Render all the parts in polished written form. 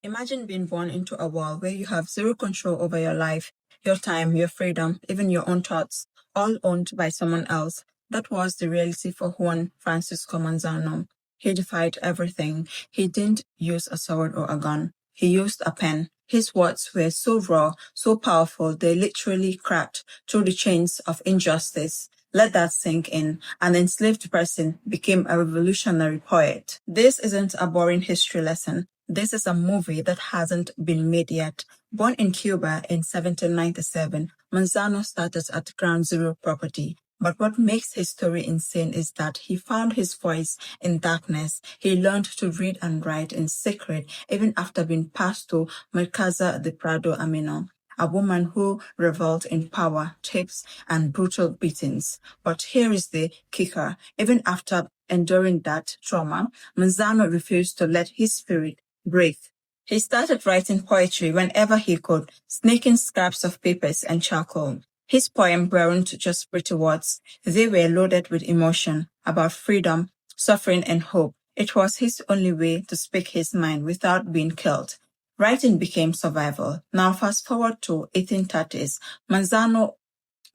Imagine being born into a world where you have zero control over your life, your time, your freedom, even your own thoughts, all owned by someone else. That was the reality for Juan Francisco Manzano. He defied everything. He didn't use a sword or a gun. He used a pen. His words were so raw, so powerful, they literally cracked through the chains of injustice. Let that sink in. An enslaved person became a revolutionary poet. This isn't a boring history lesson. This is a movie that hasn't been made yet. Born in Cuba in 1797, Manzano started at Ground Zero property. But what makes his story insane is that he found his voice in darkness. He learned to read and write in secret, even after being passed to Mercaza de Prado Amino, a woman who reveled in power, tips, and brutal beatings. But here is the kicker. Even after enduring that trauma, Manzano refused to let his spirit breathe. He started writing poetry whenever he could, sneaking scraps of papers and charcoal. His poems weren't just pretty words. They were loaded with emotion about freedom, suffering, and hope. It was his only way to speak his mind without being killed. Writing became survival. Now fast forward to 1830s. Manzano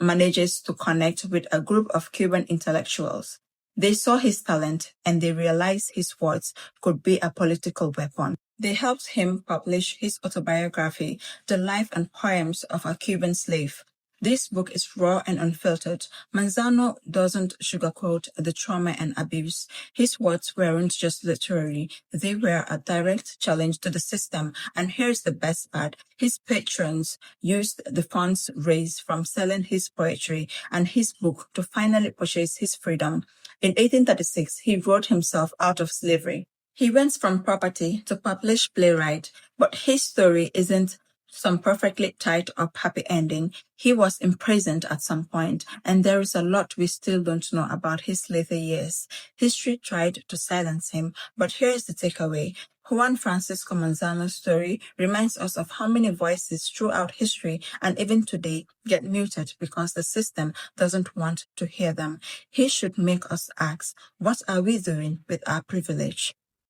manages to connect with a group of Cuban intellectuals. They saw his talent and they realized his words could be a political weapon. They helped him publish his autobiography, The Life and Poems of a Cuban Slave. This book is raw and unfiltered. Manzano doesn't sugarcoat the trauma and abuse. His words weren't just literary, they were a direct challenge to the system. And here's the best part. His patrons used the funds raised from selling his poetry and his book to finally purchase his freedom. In 1836, he wrote himself out of slavery. He went from property to published playwright, but his story isn't some perfectly tied up happy ending. He was imprisoned at some point, and there is a lot we still don't know about his later years. History tried to silence him, but here's the takeaway. Juan Francisco Manzano's story reminds us of how many voices throughout history and even today get muted because the system doesn't want to hear them. He should make us ask, what are we doing with our privilege?